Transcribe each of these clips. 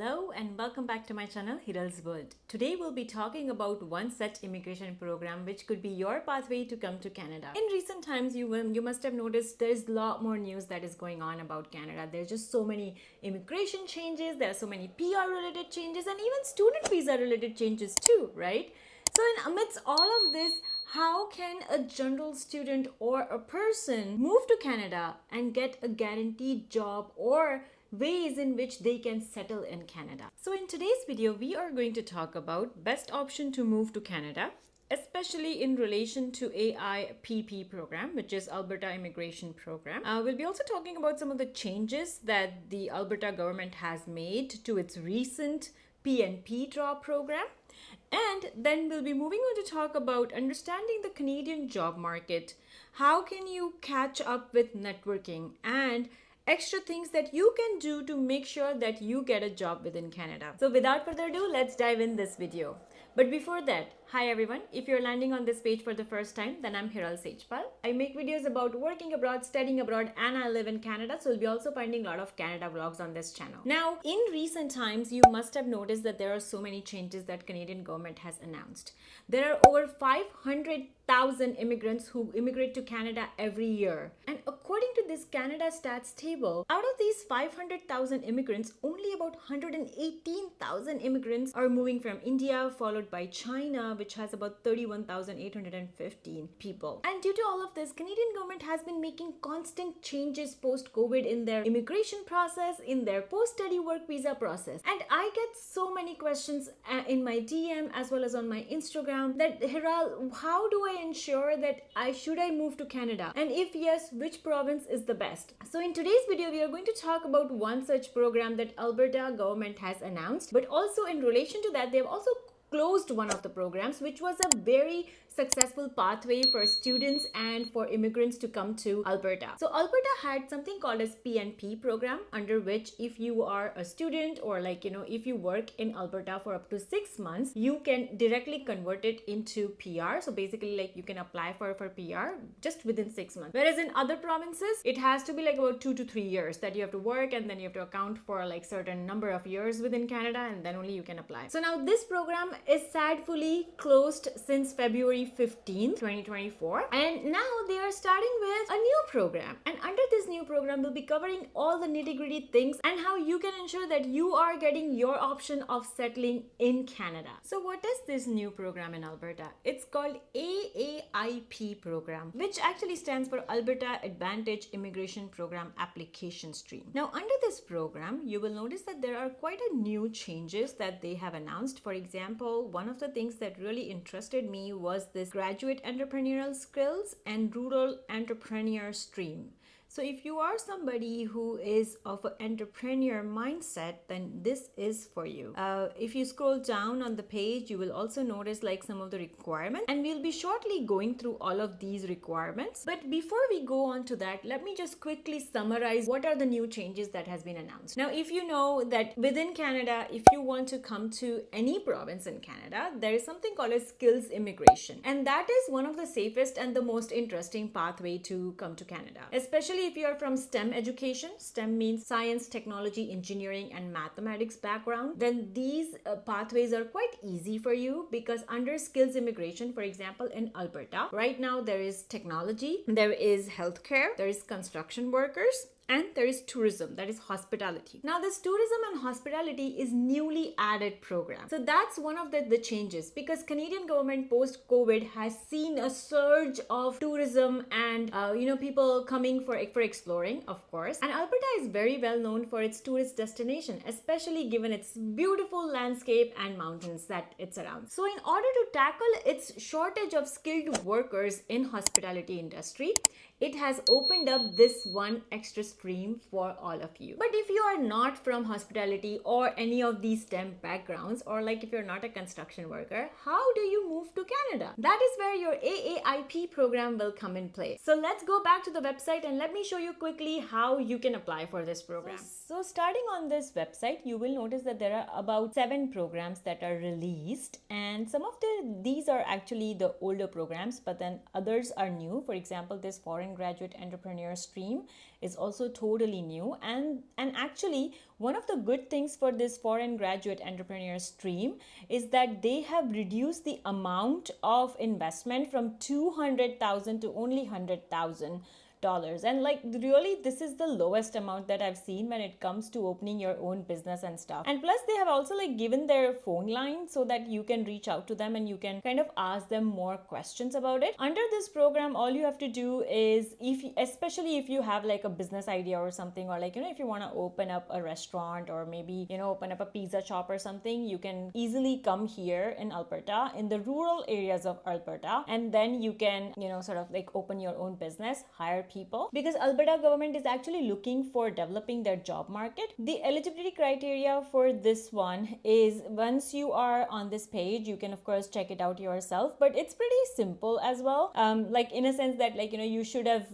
Hello and welcome back to my channel HiralsWorld. Today we'll be talking about one such immigration program which could be your pathway to come to Canada. In recent times you must have noticed there's a lot more news that is going on about Canada. There's just so many immigration changes, there are so many PR related changes and even student visa related changes too, right? So amidst all of this, how can a general student or a person move to Canada and get a guaranteed job or ways in which they can settle in Canada? So in today's video, we are going to talk about best option to move to Canada, especially in relation to AAIP program, which is Alberta Immigration Program. We'll be also talking about some of the changes that the Alberta government has made to its recent PNP draw program. And then we'll be moving on to talk about understanding the Canadian job market. How can you catch up with networking and extra things that you can do to make sure that you get a job within Canada. So without further ado, let's dive in this video. But before that, hi everyone. If you're landing on this page for the first time, then I'm HiralsWorld. I make videos about working abroad, studying abroad, and I live in Canada. So you'll be also finding a lot of Canada vlogs on this channel. Now, in recent times, you must have noticed that there are so many changes that Canadian government has announced. There are over 500,000 immigrants who immigrate to Canada every year. And according to this Canada stats table, out of these 500,000 immigrants, only about 118,000 immigrants are moving from India, followed by China, which has about 31,815 people. And due to all of this, Canadian government has been making constant changes post-COVID in their immigration process, in their post-study work visa process. And I get so many questions in my DM as well as on my Instagram that, Hiral, how do I ensure that should I move to Canada? And if yes, which province is the best? So in today's video, we are going to talk about one such program that Alberta government has announced, but also in relation to that, they've also closed one of the programs, which was a very successful pathway for students and for immigrants to come to Alberta. So Alberta had something called as PNP program, under which if you are a student or if you work in Alberta for up to 6 months, you can directly convert it into PR. So basically you can apply for PR just within 6 months. Whereas in other provinces, it has to be about 2 to 3 years that you have to work, and then you have to account for certain number of years within Canada, and then only you can apply. So now this program is sadly closed since February 15th, 2024, and now they are starting with a new program. And under this new program, we'll be covering all the nitty-gritty things and how you can ensure that you are getting your option of settling in Canada. So what is this new program in Alberta? It's called AAIP program, which actually stands for Alberta Advantage Immigration Program Application Stream. Now under this program, you will notice that there are quite a new changes that they have announced. For example, one of the things that really interested me was this graduate entrepreneurial skills and rural entrepreneur stream. So if you are somebody who is of an entrepreneur mindset, then this is for you. If you scroll down on the page, you will also notice some of the requirements, and we'll be shortly going through all of these requirements. But before we go on to that, let me just quickly summarize what are the new changes that has been announced. Now, if you know that within Canada, if you want to come to any province in Canada, there is something called as skills immigration. And that is one of the safest and the most interesting pathway to come to Canada, especially if you are from STEM education. STEM means science, technology, engineering, and mathematics background. Then these pathways are quite easy for you, because under skills immigration, for example, in Alberta, right now there is technology, there is healthcare, there is construction workers, and there is tourism, that is hospitality. Now this tourism and hospitality is newly added program. So that's one of the changes, because Canadian government post-COVID has seen a surge of tourism and people coming for exploring, of course. And Alberta is very well known for its tourist destination, especially given its beautiful landscape and mountains that it's around. So in order to tackle its shortage of skilled workers in hospitality industry, it has opened up this one extra stream for all of you. But if you are not from hospitality or any of these STEM backgrounds, or if you're not a construction worker, how do you move to Canada? That is where your AAIP program will come in play. So let's go back to the website and let me show you quickly how you can apply for this program. So starting on this website, you will notice that there are about 7 programs that are released, and some of these are actually the older programs, but then others are new. For example, this foreign foreign graduate entrepreneur stream is also totally new. And actually, one of the good things for this foreign graduate entrepreneur stream is that they have reduced the amount of investment from 200,000 to only $100,000. And like, really, this is the lowest amount that I've seen when it comes to opening your own business and stuff. And plus, they have also like given their phone line so that you can reach out to them and you can kind of ask them more questions about it. Under this program, all you have to do is, especially if you have like a business idea or something, or like, if you want to open up a restaurant or maybe, open up a pizza shop or something, you can easily come here in Alberta, in the rural areas of Alberta, and then you can, sort of like open your own business, hire people, because Alberta government is actually looking for developing their job market. The eligibility criteria for this one is, once you are on this page, you can of course check it out yourself, but it's pretty simple as well. Like in a sense that like, you should have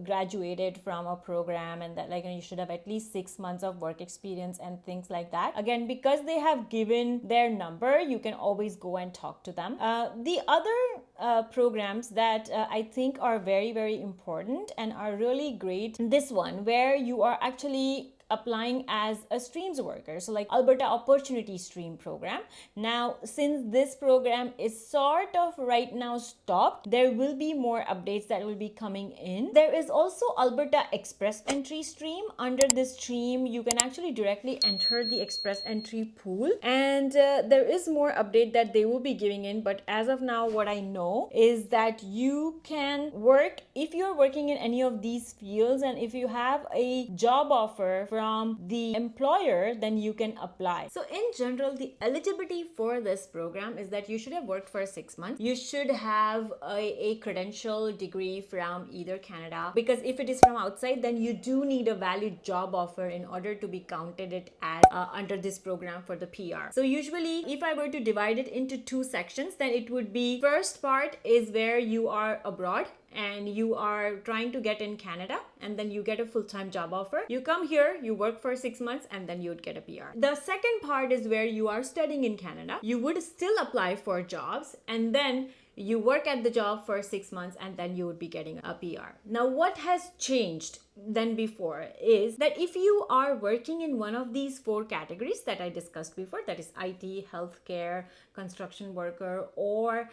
graduated from a program, and that like, you should have at least 6 months of work experience and things like that. Again, because they have given their number, you can always go and talk to them. The other programs that I think are very, very important and are really great, this one where you are actually applying as a streams worker, so like Alberta Opportunity Stream program. Now, since this program is sort of right now stopped, there will be more updates that will be coming in. There is also Alberta Express Entry Stream. Under this stream, you can actually directly enter the Express Entry pool, and there is more update that they will be giving in, but as of now, what I know is that you can work, if you're working in any of these fields, and if you have a job offer from the employer, then you can apply. So in general, the eligibility for this program is that you should have worked for 6 months. You should have a credential degree from either Canada, because if it is from outside, then you do need a valid job offer in order to be counted it as under this program for the PR. So usually, if I were to divide it into 2 sections, then it would be, first part is where you are abroad and you are trying to get in Canada, and then you get a full-time job offer. You come here, you work for 6 months, and then you would get a PR. The second part is where you are studying in Canada. You would still apply for jobs, and then you work at the job for 6 months, and then you would be getting a PR. Now, what has changed than before is that if you are working in one of these 4 categories that I discussed before, that is IT, healthcare, construction worker, or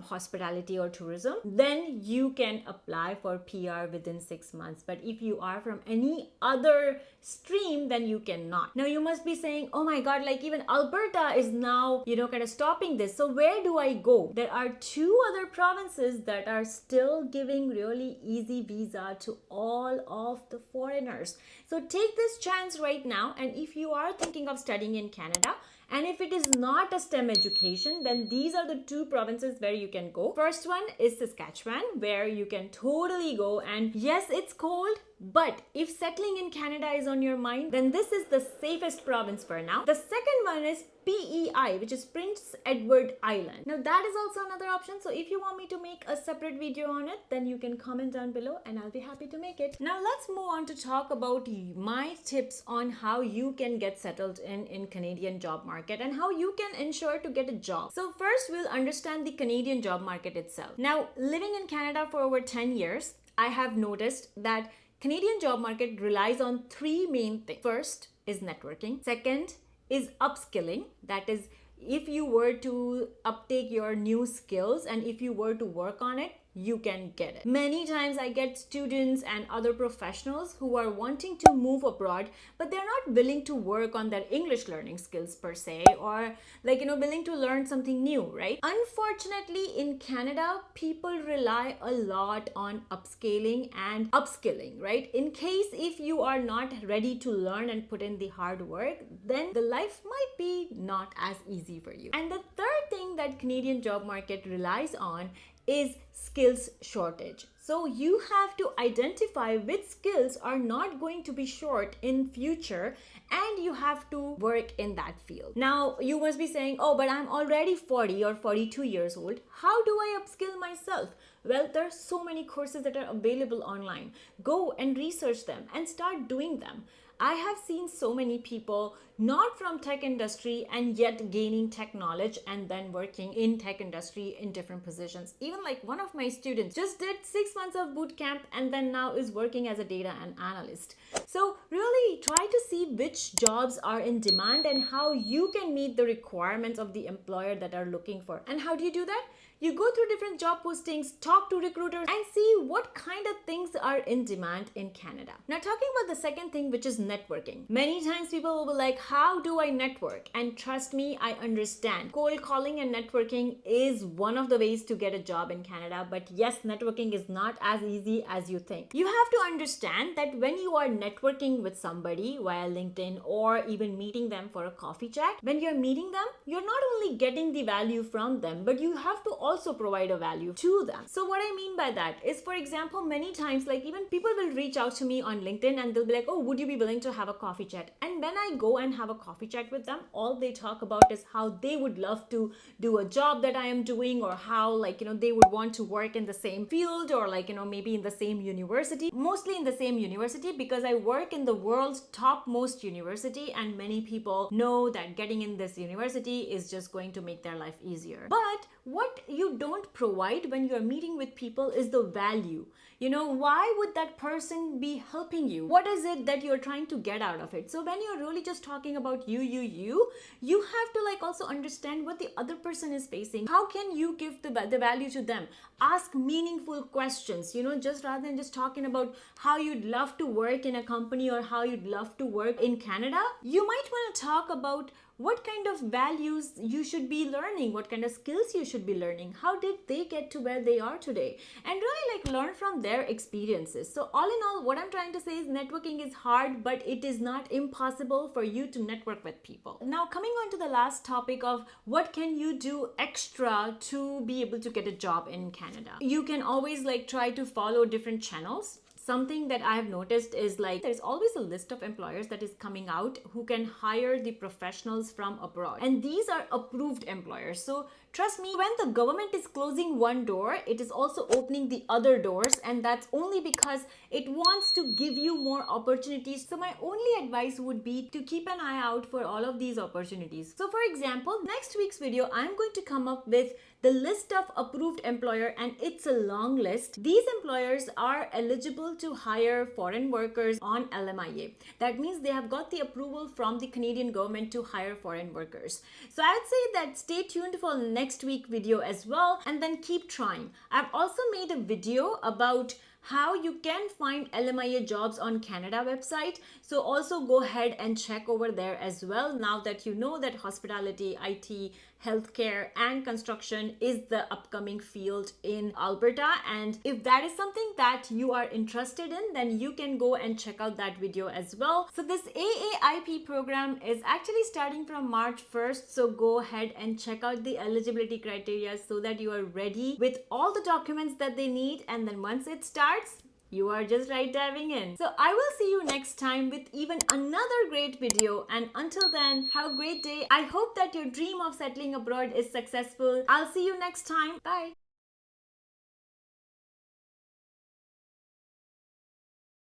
hospitality or tourism, then you can apply for PR within 6 months. But if you are from any other stream, then you cannot. Now you must be saying, oh my god, like even Alberta is now, kind of stopping this. So where do I go? There are 2 other provinces that are still giving really easy visa to all of the foreigners. So take this chance right now, and if you are thinking of studying in Canada, and if it is not a STEM education, then these are the 2 provinces where you can go. First one is Saskatchewan, where you can totally go, and yes, it's cold, but if settling in Canada is on your mind, then this is the safest province for now. The second one is PEI, which is Prince Edward Island. Now that is also another option. So if you want me to make a separate video on it, then you can comment down below and I'll be happy to make it. Now let's move on to talk about my tips on how you can get settled in Canadian job market and how you can ensure to get a job. So first, we'll understand the Canadian job market itself. Now, living in Canada for over 10 years, I have noticed that Canadian job market relies on 3 main things. First is networking. Second is upskilling. That is, if you were to uptake your new skills and if you were to work on it, you can get it. Many times I get students and other professionals who are wanting to move abroad, but they're not willing to work on their English learning skills per se, or willing to learn something new, right? Unfortunately, in Canada, people rely a lot on upscaling and upskilling, right? In case if you are not ready to learn and put in the hard work, then the life might be not as easy for you. And the third thing that Canadian job market relies on is skills shortage. So you have to identify which skills are not going to be short in future, and you have to work in that field. Now you must be saying, oh, but I'm already 40 or 42 years old. How do I upskill myself? Well, there are so many courses that are available online. Go and research them and start doing them. I have seen so many people not from tech industry and yet gaining tech knowledge and then working in tech industry in different positions. Even like one of my students just did 6 months of boot camp and then now is working as a data analyst. So really try to see which jobs are in demand and how you can meet the requirements of the employer that are looking for. And how do you do that? You go through different job postings, talk to recruiters, and see what kind of things are in demand in Canada. Now, talking about the second thing, which is networking. Many times people will be like, how do I network? And trust me, I understand. Cold calling and networking is one of the ways to get a job in Canada. But yes, networking is not as easy as you think. You have to understand that when you are networking with somebody via LinkedIn or even meeting them for a coffee chat, when you're meeting them, you're not only getting the value from them, but you have to also provide a value to them. So what I mean by that is, for example, many times, like even people will reach out to me on LinkedIn and they'll be like, oh, would you be willing to have a coffee chat? And when I go and have a coffee chat with them, all they talk about is how they would love to do a job that I am doing, or how they would want to work in the same field, or maybe in the same university, mostly in the same university, because I work in the world's topmost university and many people know that getting in this university is just going to make their life easier. But what you don't provide when you're meeting with people is the value. Why would that person be helping you? What is it that you're trying to get out of it? So when you're really just talking about you have to also understand what the other person is facing. How can you give the value to them? Ask meaningful questions, just rather than just talking about how you'd love to work in a company or how you'd love to work in Canada. You might want to talk about what kind of values you should be learning, what kind of skills you should be learning, how did they get to where they are today, and really learn from their experiences. So all in all, what I'm trying to say is networking is hard, but it is not impossible for you to network with people. Now, coming on to the last topic of what can you do extra to be able to get a job in Canada. You can always try to follow different channels. Something that I have noticed is there's always a list of employers that is coming out who can hire the professionals from abroad. And these are approved employers. So trust me, when the government is closing one door, it is also opening the other doors. And that's only because it wants to give you more opportunities. So my only advice would be to keep an eye out for all of these opportunities. So for example, next week's video, I'm going to come up with the list of approved employer, and it's a long list. These employers are eligible to hire foreign workers on LMIA. That means they have got the approval from the Canadian government to hire foreign workers. So I'd say that stay tuned for next week video as well, and then keep trying. I've also made a video about how you can find LMIA jobs on Canada website. So also go ahead and check over there as well, now that you know that hospitality, IT, healthcare and construction is the upcoming field in Alberta. And if that is something that you are interested in, then you can go and check out that video as well. So this AAIP program is actually starting from March 1st. So go ahead and check out the eligibility criteria so that you are ready with all the documents that they need. And then once it starts, you are just right diving in. So I will see you next time with even another great video. And until then, have a great day. I hope that your dream of settling abroad is successful. I'll see you next time. Bye.